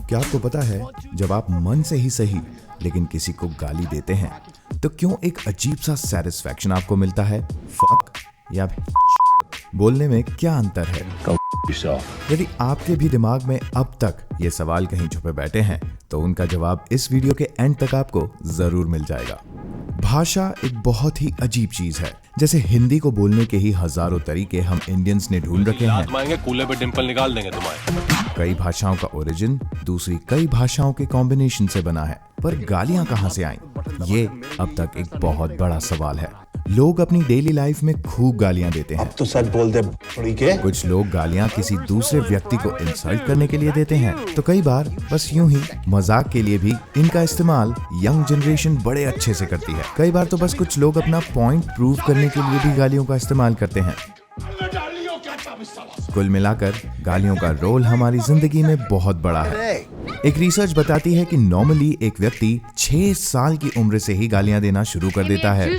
क्या आपको पता है, जब आप मन से ही सही लेकिन किसी को गाली देते हैं तो क्यों एक अजीब सा सेटिस्फैक्शन आपको मिलता है? फक या बोलने में क्या अंतर है? यदि आपके भी दिमाग में अब तक ये सवाल कहीं छुपे बैठे हैं तो उनका जवाब इस वीडियो के एंड तक आपको जरूर मिल जाएगा। भाषा एक बहुत ही अजीब चीज है। जैसे हिंदी को बोलने के ही हजारों तरीके हम इंडियंस ने ढूंढ रखे हैं। कूले पे डिंपल निकाल देंगे तुम्हारे। कई भाषाओं का ओरिजिन दूसरी कई भाषाओं के कॉम्बिनेशन से बना है, पर गालियां कहां से आईं? ये अब तक एक बहुत बड़ा सवाल है। लोग अपनी डेली लाइफ में खूब गालियां देते हैं। अब तो सच बोल दे के। कुछ लोग गालियां किसी दूसरे व्यक्ति को इंसल्ट करने के लिए देते हैं, तो कई बार बस यूं ही मजाक के लिए भी इनका इस्तेमाल यंग जनरेशन बड़े अच्छे से करती है। कई बार तो बस कुछ लोग अपना पॉइंट प्रूव करने के लिए भी गालियों का इस्तेमाल करते हैं। कुल मिलाकर गालियों का रोल हमारी जिंदगी में बहुत बड़ा है। एक रिसर्च बताती है कि नॉर्मली एक व्यक्ति 6 साल की उम्र से ही गालियां देना शुरू कर देता है।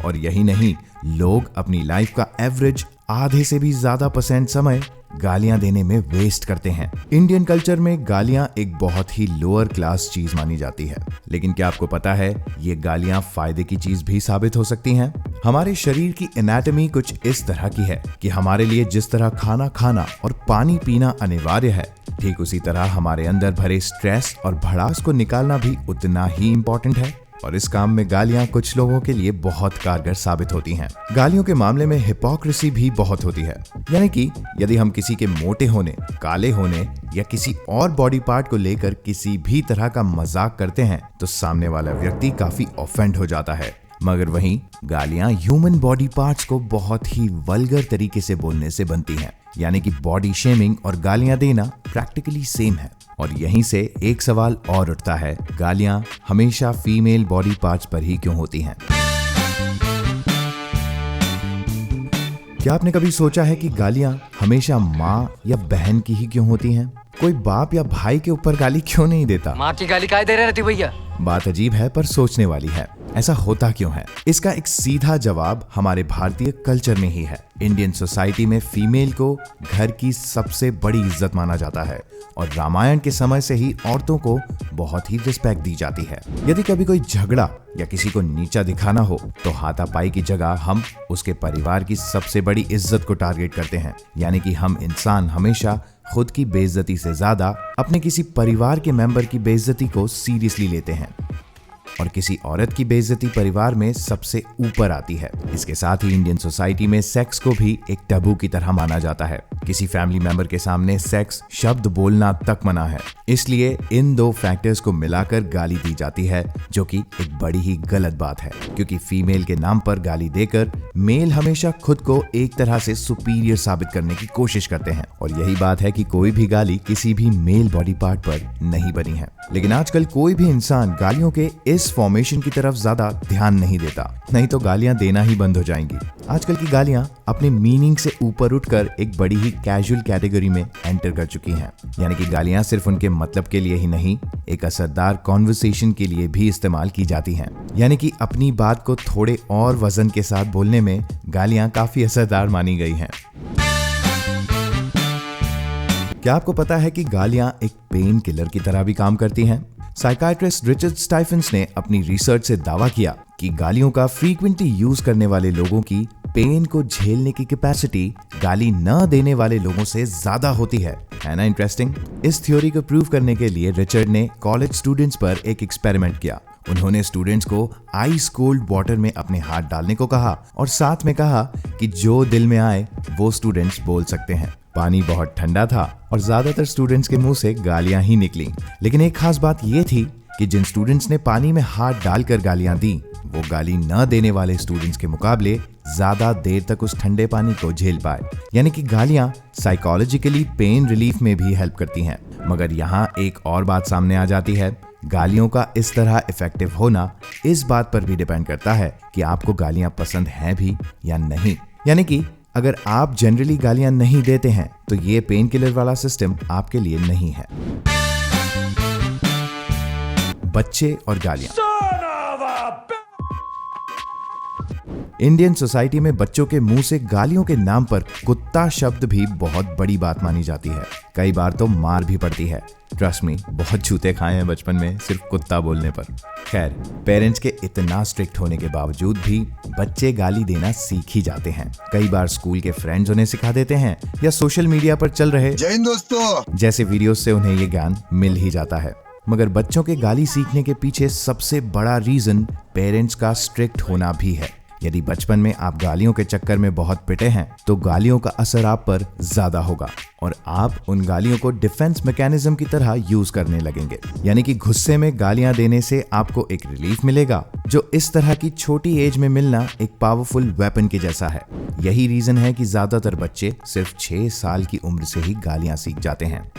और यही नहीं, लोग अपनी लाइफ का एवरेज आधे से भी ज्यादा % समय गालियां देने में वेस्ट करते हैं। इंडियन कल्चर में गालियां एक बहुत ही लोअर क्लास चीज मानी जाती है, लेकिन क्या आपको पता है ये गालियां फायदे की चीज भी साबित हो सकती हैं? हमारे शरीर की एनाटॉमी कुछ इस तरह की है कि हमारे लिए जिस तरह खाना खाना और पानी पीना अनिवार्य है, ठीक उसी तरह हमारे अंदर भरे स्ट्रेस और भड़ास को निकालना भी उतना ही इम्पोर्टेंट है। और इस काम में गालियां कुछ लोगों के लिए बहुत कारगर साबित होती हैं। गालियों के मामले में हिपोक्रेसी भी बहुत होती है, यानी कि यदि हम किसी के मोटे होने, काले होने या किसी और बॉडी पार्ट को लेकर किसी भी तरह का मजाक करते हैं तो सामने वाला व्यक्ति काफी ऑफेंड हो जाता है। मगर वहीं गालियां ह्यूमन बॉडी पार्ट्स को बहुत ही वल्गर तरीके से बोलने से बनती हैं, यानी कि बॉडी शेमिंग और गालियां देना प्रैक्टिकली सेम है। और यहीं से एक सवाल और उठता है, गालियां हमेशा फीमेल बॉडी पार्ट्स पर ही क्यों होती हैं? क्या आपने कभी सोचा है कि गालियां हमेशा माँ या बहन की ही क्यों होती हैं? कोई बाप या भाई के ऊपर गाली क्यों नहीं देता? माँ की गाली काहे दे रहे रहती भैया? बात अजीब है पर सोचने वाली है। ऐसा होता क्यों है? इसका एक सीधा जवाब हमारे भारतीय कल्चर में ही है। इंडियन सोसाइटी में फीमेल को घर की सबसे बड़ी इज्जत माना जाता है और रामायण के समय से ही औरतों को बहुत ही रिस्पेक्ट दी जाती है। यदि कभी कोई झगड़ा या किसी को नीचा दिखाना हो तो हाथापाई की जगह हम उसके परिवार की सबसे बड़ी इज्जत को टारगेट करते हैं, यानी कि हम इंसान हमेशा खुद की बेइज्जती से ज्यादा अपने किसी परिवार के मेंबर की बेइज्जती को सीरियसली लेते हैं और किसी औरत की बेइज्जती परिवार में सबसे ऊपर आती है। इसके साथ ही इंडियन सोसाइटी में सेक्स को भी एक टैबू की तरह माना जाता है। किसी फैमिली मेंबर के सामने सेक्स शब्द बोलना तक मना है। इसलिए इन दो फैक्टर्स को मिलाकर गाली दी जाती है, जो कि एक बड़ी ही गलत बात है, क्योंकि फीमेल के नाम पर गाली देकर मेल हमेशा खुद को एक तरह से सुपीरियर साबित करने की कोशिश करते हैं। और यही बात है कि कोई भी गाली किसी भी मेल बॉडी पार्ट पर नहीं बनी है। लेकिन आजकल कोई भी इंसान गालियों के इस फॉर्मेशन की तरफ ज्यादा ध्यान नहीं देता, नहीं तो गालियां देना ही बंद हो जाएंगी। आजकल की गालियां अपने मीनिंग से ऊपर उठकर एक बड़ी ही कैजुअल कैटेगरी में एंटर कर चुकी हैं, यानी कि गालियां सिर्फ उनके मतलब के लिए ही नहीं, एक असरदार कॉन्वर्सेशन के लिए भी इस्तेमाल की जाती हैं। यानी कि अपनी बात को थोड़े और वजन के साथ बोलने में गालियां काफी असरदार मानी गई हैं। क्या आपको पता है कि गालियां एक पेन किलर की तरह भी काम करती हैं? साइकाइट्रिस्ट रिचर्ड स्टाइफन्स ने अपनी रिसर्च से दावा किया कि गालियों का फ्रीक्वेंटली यूज करने वाले लोगों की पेन को झेलने की कैपेसिटी गाली न देने वाले लोगों से ज्यादा होती है ना इंटरेस्टिंग? इस थ्योरी को प्रूव करने के लिए रिचर्ड ने कॉलेज स्टूडेंट्स पर एक एक्सपेरिमेंट किया। उन्होंने स्टूडेंट्स को आइस कोल्ड वाटर में अपने हाथ डालने को कहा और साथ में कहा कि जो दिल में आए वो स्टूडेंट्स बोल सकते हैं। पानी बहुत ठंडा था और ज्यादातर स्टूडेंट्स के मुंह से गालियां ही निकली। लेकिन एक खास बात यह थी कि जिन स्टूडेंट्स ने पानी में हाथ डालकर गालियां दी, वो गाली न देने वाले स्टूडेंट्स के मुकाबले ज्यादा देर तक उस ठंडे पानी को झेल पाए। यानी कि गालियां साइकोलॉजिकली पेन रिलीफ में भी हेल्प करती हैं। मगर यहाँ एक और बात सामने आ जाती है, गालियों का इस तरह इफेक्टिव होना इस बात पर भी डिपेंड करता है कि आपको गालियां पसंद हैं भी या नहीं। यानी कि अगर आप जनरली गालियां नहीं देते हैं तो ये पेन किलर वाला सिस्टम आपके लिए नहीं है। बच्चे और गालियां। इंडियन सोसाइटी में बच्चों के मुंह से गालियों के नाम पर कुत्ता शब्द भी बहुत बड़ी बात मानी जाती है। कई बार तो मार भी पड़ती है। ट्रस्ट मी, बहुत जूते खाए हैं बचपन में सिर्फ कुत्ता बोलने पर। खैर, पेरेंट्स के इतना स्ट्रिक्ट होने के बावजूद भी बच्चे गाली देना सीख ही जाते हैं। कई बार स्कूल के फ्रेंड्स उन्हें सिखा देते हैं या सोशल मीडिया पर चल रहे जय हिंद दोस्तों जैसे वीडियोस से उन्हें ये ज्ञान मिल ही जाता है। मगर बच्चों के गाली सीखने के पीछे सबसे बड़ा रीजन पेरेंट्स का स्ट्रिक्ट होना भी है। यदि बचपन में आप गालियों के चक्कर में बहुत पिटे हैं तो गालियों का असर आप पर ज्यादा होगा और आप उन गालियों को डिफेंस मैकेनिज्म की तरह यूज करने लगेंगे। यानी कि गुस्से में गालियां देने से आपको एक रिलीफ मिलेगा जो इस तरह की छोटी एज में मिलना एक पावरफुल वेपन के जैसा है। यही रीजन है कि ज्यादातर बच्चे सिर्फ 6 साल की उम्र से ही गालियां सीख जाते हैं।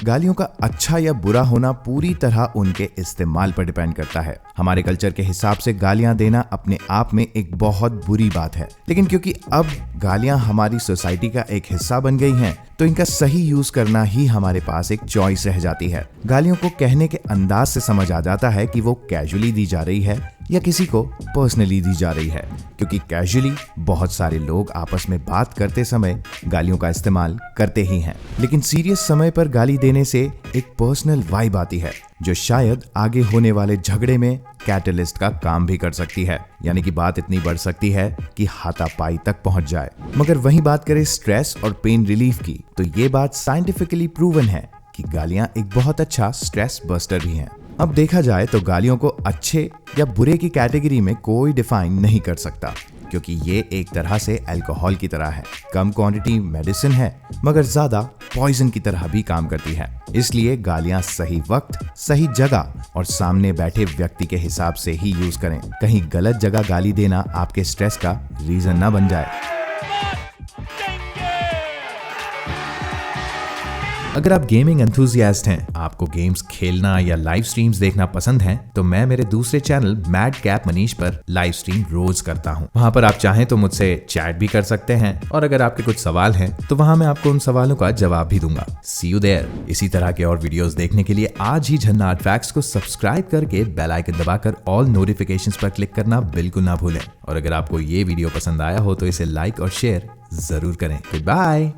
गालियों का अच्छा या बुरा होना पूरी तरह उनके इस्तेमाल पर डिपेंड करता है। हमारे कल्चर के हिसाब से गालियां देना अपने आप में एक बहुत बुरी बात है, लेकिन क्योंकि अब गालियां हमारी सोसाइटी का एक हिस्सा बन गई हैं, तो इनका सही यूज करना ही हमारे पास एक चॉइस रह जाती है। गालियों को कहने के अंदाज से समझ आ जाता है कि वो कैजुअली दी जा रही है या किसी को पर्सनली दी जा रही है, क्योंकि कैजुअली बहुत सारे लोग आपस में बात करते समय गालियों का इस्तेमाल करते ही हैं, लेकिन सीरियस समय पर गाली देने से एक पर्सनल वाइब आती है जो शायद आगे होने वाले झगड़े में कैटलिस्ट का काम भी कर सकती है। यानी कि बात इतनी बढ़ सकती है कि हाथापाई तक पहुंच जाए। मगर वहीं बात करें स्ट्रेस और पेन रिलीफ की, तो ये बात साइंटिफिकली प्रूवन है कि गालियां एक बहुत अच्छा स्ट्रेस बस्टर भी हैं। अब देखा जाए तो गालियों को अच्छे या बुरे की कैटेगरी में कोई डिफाइन नहीं कर सकता, क्योंकि ये एक तरह से अल्कोहल की तरह है। कम क्वांटिटी मेडिसिन है, मगर ज्यादा पॉइजन की तरह भी काम करती है। इसलिए गालियां सही वक्त, सही जगह और सामने बैठे व्यक्ति के हिसाब से ही यूज करें। कहीं गलत जगह गाली देना आपके स्ट्रेस का रीजन ना बन जाए। अगर आप गेमिंग एंथुसियास्ट हैं, आपको गेम्स खेलना या लाइव स्ट्रीम्स देखना पसंद हैं, तो मैं मेरे दूसरे चैनल मैड कैप मनीष पर लाइव स्ट्रीम रोज करता हूं। वहां पर आप चाहें तो मुझसे चैट भी कर सकते हैं और अगर आपके कुछ सवाल हैं तो वहां मैं आपको उन सवालों का जवाब भी दूंगा। सी यू देयर। इसी तरह के और वीडियोस देखने के लिए आज ही झन्ना आर्ट फैक्ट्स को सब्सक्राइब करके बेल आइकन दबाकर ऑल नोटिफिकेशंस पर क्लिक करना बिल्कुल ना भूलें। और अगर आपको ये वीडियो पसंद आया हो तो इसे लाइक और शेयर जरूर करें। Good bye.